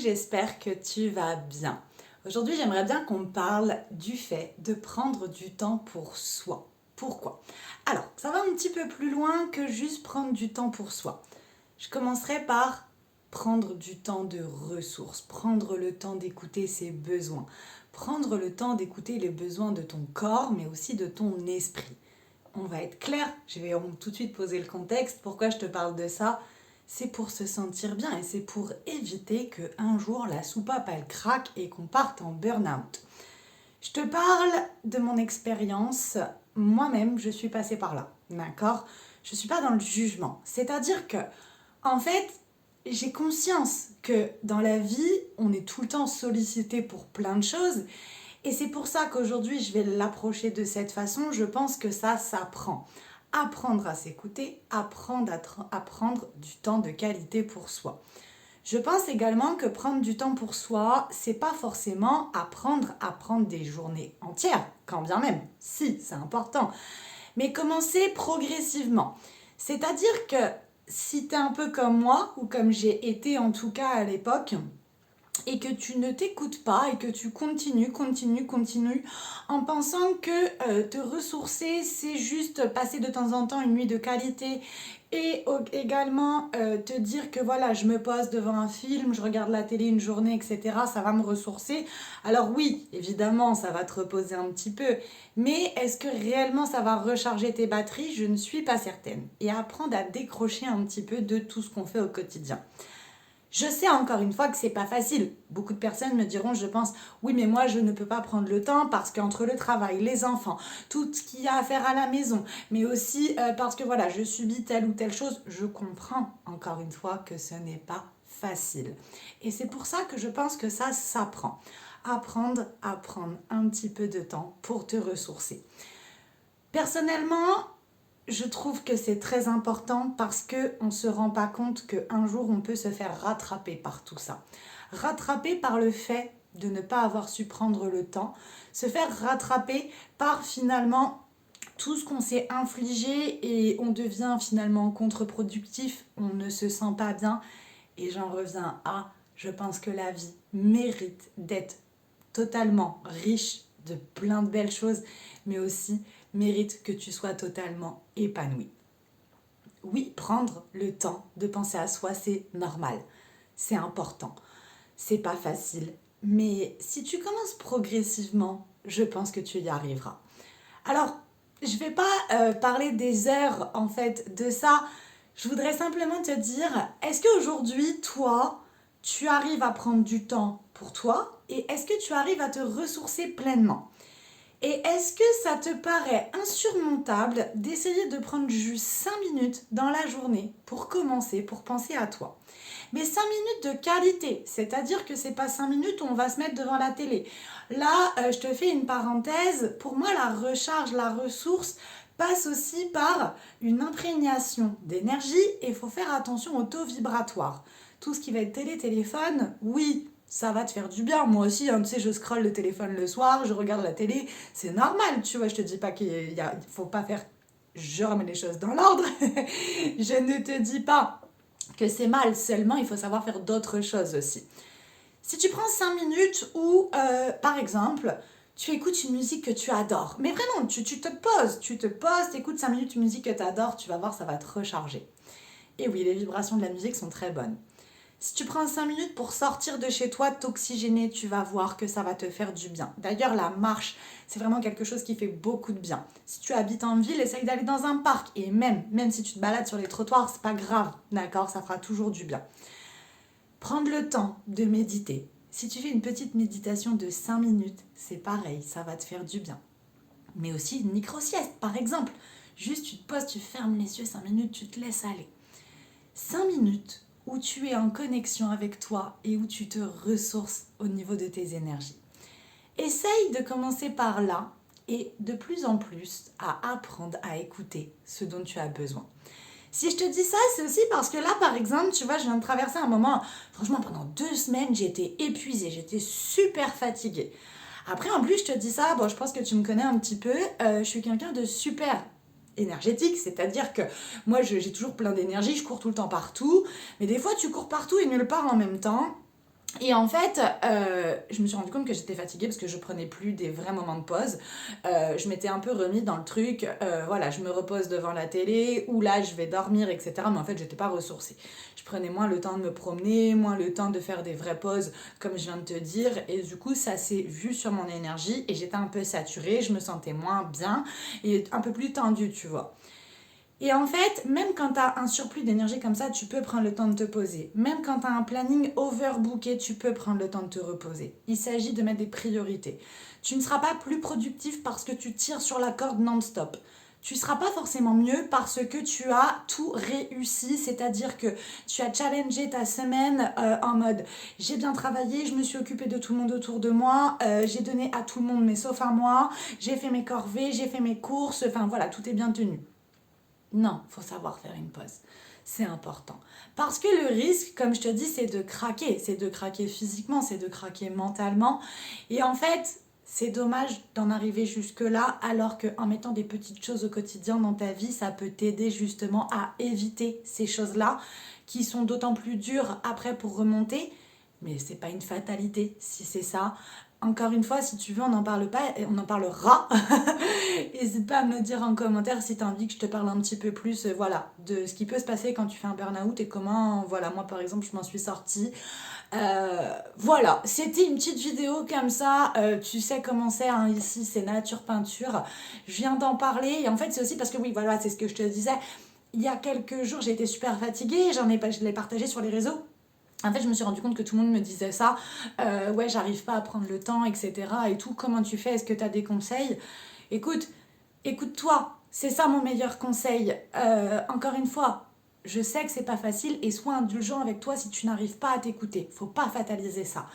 j'espère que tu vas bien. Aujourd'hui, j'aimerais bien qu'on parle du fait de prendre du temps pour soi. Pourquoi? Alors, ça va un petit peu plus loin que juste prendre du temps pour soi. Je commencerai par prendre du temps de ressources, prendre le temps d'écouter ses besoins, prendre le temps d'écouter les besoins de ton corps, mais aussi de ton esprit. On va être clair, je vais tout de suite poser le contexte. Pourquoi je te parle de ça? C'est pour se sentir bien et c'est pour éviter qu'un jour la soupape elle craque et qu'on parte en burn-out. Je te parle de mon expérience. Moi-même, je suis passée par là, d'accord? Je ne suis pas dans le jugement. C'est-à-dire que, en fait, j'ai conscience que dans la vie, on est tout le temps sollicité pour plein de choses. Et c'est pour ça qu'aujourd'hui, je vais l'approcher de cette façon. Je pense que ça s'apprend. Apprendre à s'écouter, apprendre à prendre du temps de qualité pour soi. Je pense également que prendre du temps pour soi, c'est pas forcément apprendre à prendre des journées entières, quand bien même, si, c'est important. Mais commencer progressivement. C'est-à-dire que si tu es un peu comme moi, ou comme j'ai été en tout cas à l'époque, et que tu ne t'écoutes pas et que tu continues en pensant que te ressourcer, c'est juste passer de temps en temps une nuit de qualité et également te dire que voilà, je me pose devant un film, je regarde la télé une journée, etc. Ça va me ressourcer. Alors oui, évidemment, ça va te reposer un petit peu, mais est-ce que réellement ça va recharger tes batteries? Je ne suis pas certaine. Et apprendre à décrocher un petit peu de tout ce qu'on fait au quotidien. Je sais encore une fois que c'est pas facile. Beaucoup de personnes me diront, je pense, oui mais moi je ne peux pas prendre le temps parce qu'entre le travail, les enfants, tout ce qu'il y a à faire à la maison, mais aussi parce que voilà, je subis telle ou telle chose, je comprends encore une fois que ce n'est pas facile. Et c'est pour ça que je pense que ça s'apprend. Apprendre à prendre un petit peu de temps pour te ressourcer. Personnellement, je trouve que c'est très important parce qu'on ne se rend pas compte qu'un jour on peut se faire rattraper par tout ça. Rattraper par le fait de ne pas avoir su prendre le temps, se faire rattraper par finalement tout ce qu'on s'est infligé et on devient finalement contre-productif, on ne se sent pas bien et j'en reviens à, je pense que la vie mérite d'être totalement riche de plein de belles choses, mais aussi mérite que tu sois totalement épanoui. Oui, prendre le temps de penser à soi, c'est normal, c'est important, c'est pas facile, mais si tu commences progressivement, je pense que tu y arriveras. Alors, je vais pas parler des heures en fait de ça, je voudrais simplement te dire, est-ce qu'aujourd'hui, toi, tu arrives à prendre du temps pour toi et est-ce que tu arrives à te ressourcer pleinement? Et est-ce que ça te paraît insurmontable d'essayer de prendre juste 5 minutes dans la journée pour commencer, pour penser à toi? Mais 5 minutes de qualité, c'est-à-dire que c'est pas 5 minutes où on va se mettre devant la télé. Là, je te fais une parenthèse, pour moi la recharge, la ressource passe aussi par une imprégnation d'énergie et il faut faire attention au taux vibratoire. Tout ce qui va être télé, téléphone, oui, ça va te faire du bien. Moi aussi, hein, tu sais, je scrolle le téléphone le soir, je regarde la télé, c'est normal, tu vois, je te dis pas qu'il faut pas faire, je remets les choses dans l'ordre, je ne te dis pas que c'est mal, seulement il faut savoir faire d'autres choses aussi. Si tu prends 5 minutes où, par exemple, tu écoutes une musique que tu adores, mais vraiment, tu te poses, tu écoutes 5 minutes une musique que tu adores, tu vas voir, ça va te recharger. Et oui, les vibrations de la musique sont très bonnes. Si tu prends 5 minutes pour sortir de chez toi, t'oxygéner, tu vas voir que ça va te faire du bien. D'ailleurs, la marche, c'est vraiment quelque chose qui fait beaucoup de bien. Si tu habites en ville, essaye d'aller dans un parc. Et même si tu te balades sur les trottoirs, c'est pas grave, d'accord? Ça fera toujours du bien. Prendre le temps de méditer. Si tu fais une petite méditation de 5 minutes, c'est pareil, ça va te faire du bien. Mais aussi une micro-sieste, par exemple. Juste, tu te poses, tu fermes les yeux 5 minutes, tu te laisses aller. 5 minutes où tu es en connexion avec toi et où tu te ressources au niveau de tes énergies. Essaye de commencer par là et de plus en plus à apprendre à écouter ce dont tu as besoin. Si je te dis ça, c'est aussi parce que là, par exemple, tu vois, je viens de traverser un moment, franchement, pendant 2 semaines, j'étais épuisée, j'étais super fatiguée. Après, en plus, je te dis ça, bon, je pense que tu me connais un petit peu, je suis quelqu'un de super énergétique, c'est-à-dire que moi j'ai toujours plein d'énergie, je cours tout le temps partout, mais des fois tu cours partout et nulle part en même temps, Et en fait, je me suis rendu compte que j'étais fatiguée parce que je prenais plus des vrais moments de pause. Je m'étais un peu remis dans le truc, voilà, je me repose devant la télé, ou là je vais dormir, etc. Mais en fait, j'étais pas ressourcée. Je prenais moins le temps de me promener, moins le temps de faire des vraies pauses, comme je viens de te dire. Et du coup, ça s'est vu sur mon énergie et j'étais un peu saturée, je me sentais moins bien et un peu plus tendue, tu vois. Et en fait, même quand tu as un surplus d'énergie comme ça, tu peux prendre le temps de te poser. Même quand tu as un planning overbooké, tu peux prendre le temps de te reposer. Il s'agit de mettre des priorités. Tu ne seras pas plus productif parce que tu tires sur la corde non-stop. Tu ne seras pas forcément mieux parce que tu as tout réussi, c'est-à-dire que tu as challengé ta semaine en mode j'ai bien travaillé, je me suis occupée de tout le monde autour de moi, j'ai donné à tout le monde mais sauf à moi, j'ai fait mes corvées, j'ai fait mes courses, enfin voilà, tout est bien tenu. Non, faut savoir faire une pause. C'est important. Parce que le risque, comme je te dis, c'est de craquer. C'est de craquer physiquement, c'est de craquer mentalement. Et en fait, c'est dommage d'en arriver jusque-là, alors qu'en mettant des petites choses au quotidien dans ta vie, ça peut t'aider justement à éviter ces choses-là, qui sont d'autant plus dures après pour remonter. Mais c'est pas une fatalité si c'est ça. Encore une fois, si tu veux, on n'en parle pas, on en parlera. N'hésite pas à me le dire en commentaire si tu as envie que je te parle un petit peu plus voilà, de ce qui peut se passer quand tu fais un burn-out et comment, voilà, moi par exemple, je m'en suis sortie. Voilà, c'était une petite vidéo comme ça. Tu sais comment c'est, hein, ici c'est nature peinture. Je viens d'en parler et en fait c'est aussi parce que oui, voilà, c'est ce que je te disais. Il y a quelques jours, j'ai été super fatiguée, je l'ai partagé sur les réseaux. En fait, je me suis rendu compte que tout le monde me disait ça. Ouais, j'arrive pas à prendre le temps, etc. Et tout. Comment tu fais? Est-ce que tu as des conseils? Écoute, écoute-toi. C'est ça mon meilleur conseil. Encore une fois, je sais que c'est pas facile et sois indulgent avec toi si tu n'arrives pas à t'écouter. Faut pas fataliser ça.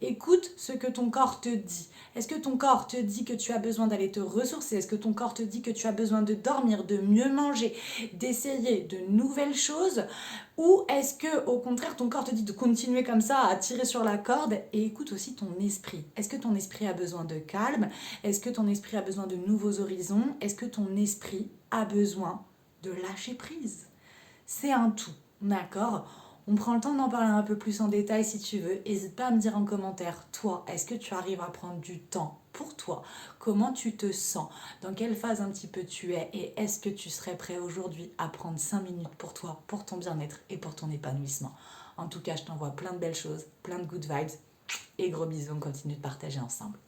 Écoute ce que ton corps te dit. Est-ce que ton corps te dit que tu as besoin d'aller te ressourcer? Est-ce que ton corps te dit que tu as besoin de dormir, de mieux manger, d'essayer de nouvelles choses? Ou est-ce que au contraire ton corps te dit de continuer comme ça à tirer sur la corde? Et écoute aussi ton esprit. Est-ce que ton esprit a besoin de calme? Est-ce que ton esprit a besoin de nouveaux horizons? Est-ce que ton esprit a besoin de lâcher prise? C'est un tout, d'accord? On prend le temps d'en parler un peu plus en détail si tu veux. N'hésite pas à me dire en commentaire, toi, est-ce que tu arrives à prendre du temps pour toi? Comment tu te sens? Dans quelle phase un petit peu tu es? Et est-ce que tu serais prêt aujourd'hui à prendre 5 minutes pour toi, pour ton bien-être et pour ton épanouissement? En tout cas, je t'envoie plein de belles choses, plein de good vibes et gros bisous, on continue de partager ensemble.